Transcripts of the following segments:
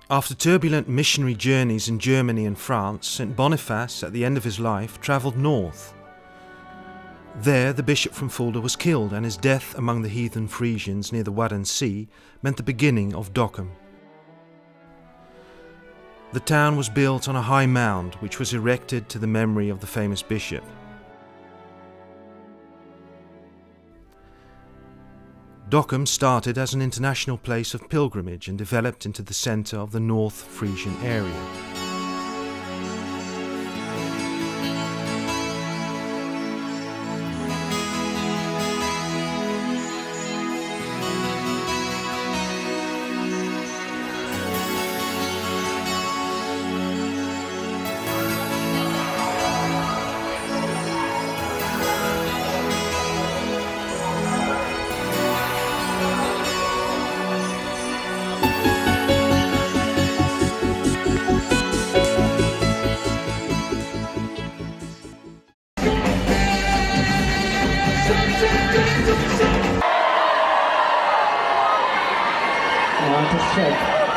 After turbulent missionary journeys in Germany and France, St. Boniface, at the end of his life, travelled north. There, the bishop from Fulda was killed, and his death among the heathen Frisians near the Wadden Sea meant the beginning of Dokkum. The town was built on a high mound, which was erected to the memory of the famous bishop. Dokkum started as an international place of pilgrimage and developed into the centre of the North Frisian area.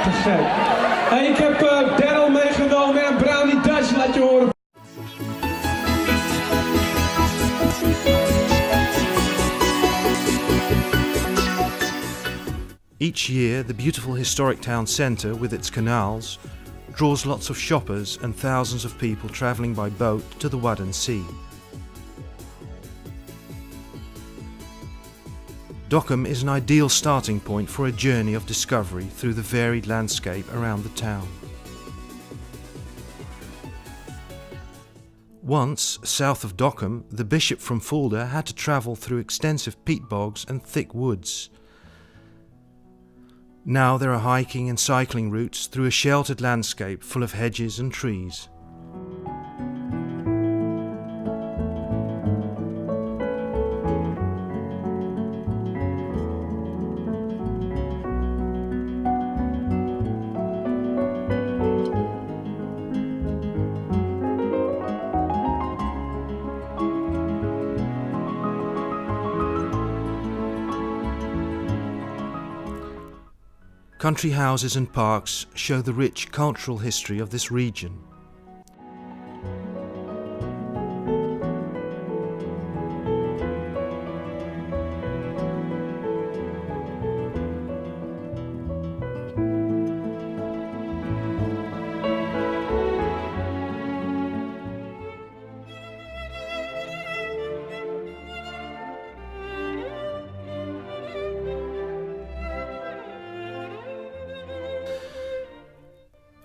Te gek. Hey, ik heb Daryl meegenomen en een brownie Dutch, laat je horen. Each year, the beautiful historic town centre, with its canals, draws lots of shoppers and thousands of people travelling by boat to the Wadden Sea. Dokkum is an ideal starting point for a journey of discovery through the varied landscape around the town. Once, south of Dokkum, the bishop from Fulda had to travel through extensive peat bogs and thick woods. Now there are hiking and cycling routes through a sheltered landscape full of hedges and trees. Country houses and parks show the rich cultural history of this region.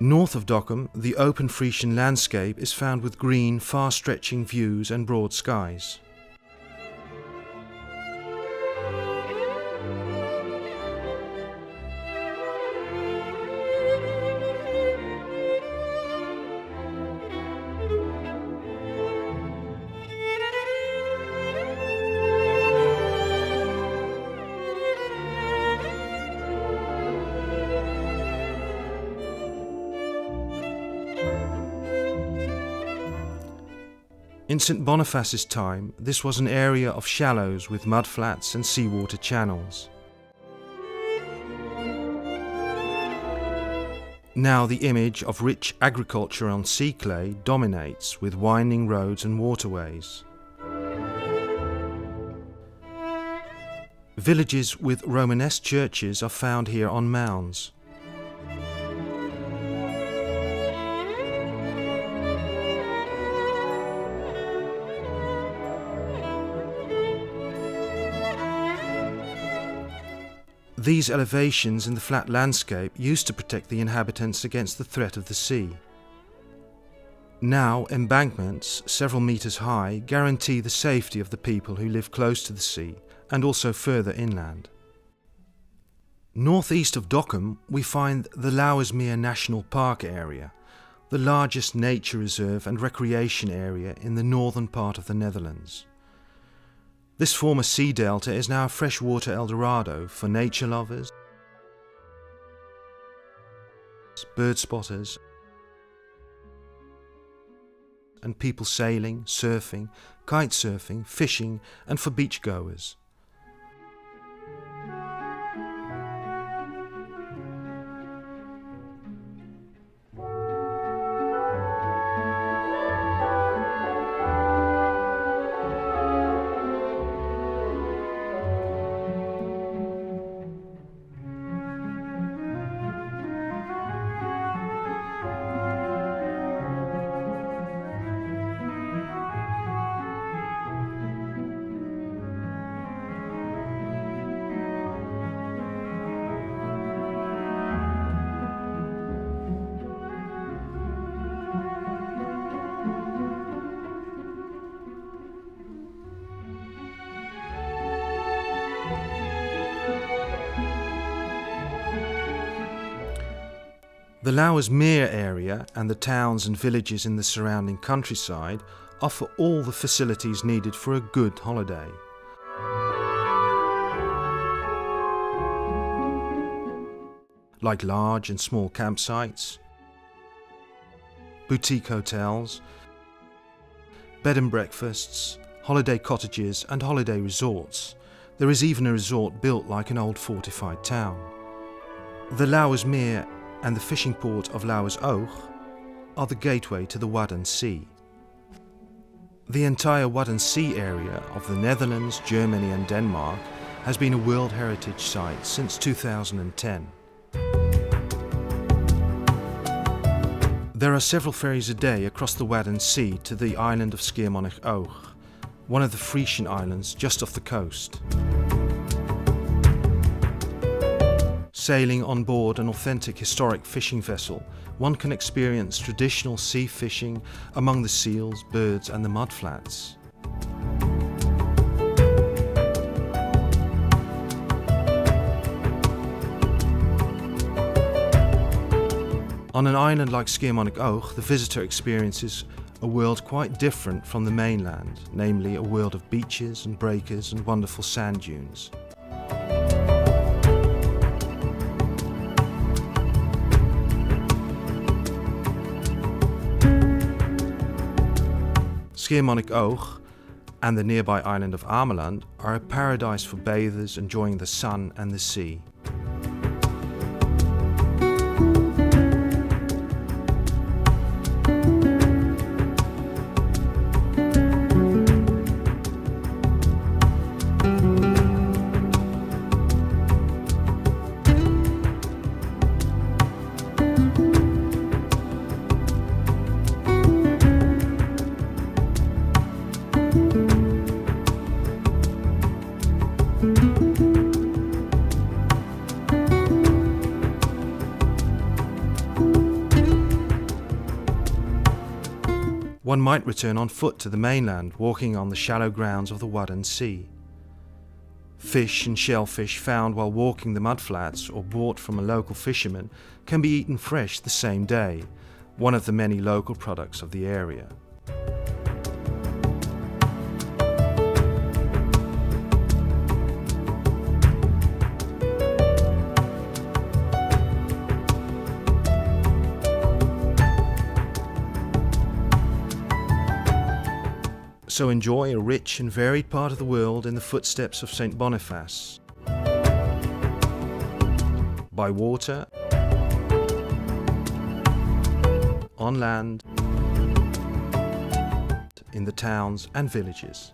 North of Dokkum, the open Frisian landscape is found with green, far-stretching views and broad skies. In St. Boniface's time, this was an area of shallows with mudflats and seawater channels. Now the image of rich agriculture on sea clay dominates, with winding roads and waterways. Villages with Romanesque churches are found here on mounds. These elevations in the flat landscape used to protect the inhabitants against the threat of the sea. Now embankments, several meters high, guarantee the safety of the people who live close to the sea and also further inland. Northeast of Dokkum we find the Lauwersmeer National Park area, the largest nature reserve and recreation area in the northern part of the Netherlands. This former sea delta is now a freshwater Eldorado for nature lovers, bird spotters, and people sailing, surfing, kite surfing, fishing, and for beachgoers. The Lauwersmeer area and the towns and villages in the surrounding countryside offer all the facilities needed for a good holiday. Like large and small campsites, boutique hotels, bed and breakfasts, holiday cottages and holiday resorts. There is even a resort built like an old fortified town. The Lauwersmeer and the fishing port of Lauwersoog are the gateway to the Wadden Sea. The entire Wadden Sea area of the Netherlands, Germany and Denmark has been a World Heritage Site since 2010. There are several ferries a day across the Wadden Sea to the island of Schiermonnikoog, one of the Frisian islands just off the coast. Sailing on board an authentic historic fishing vessel, one can experience traditional sea fishing among the seals, birds and the mudflats. On an island like Schiermonnikoog, the visitor experiences a world quite different from the mainland, namely a world of beaches and breakers and wonderful sand dunes. Schiermonnikoog and the nearby island of Ameland are a paradise for bathers enjoying the sun and the sea. One might return on foot to the mainland, walking on the shallow grounds of the Wadden Sea. Fish and shellfish found while walking the mudflats or bought from a local fisherman can be eaten fresh the same day, one of the many local products of the area. So enjoy a rich and varied part of the world in the footsteps of St. Boniface. By water, on land, in the towns and villages.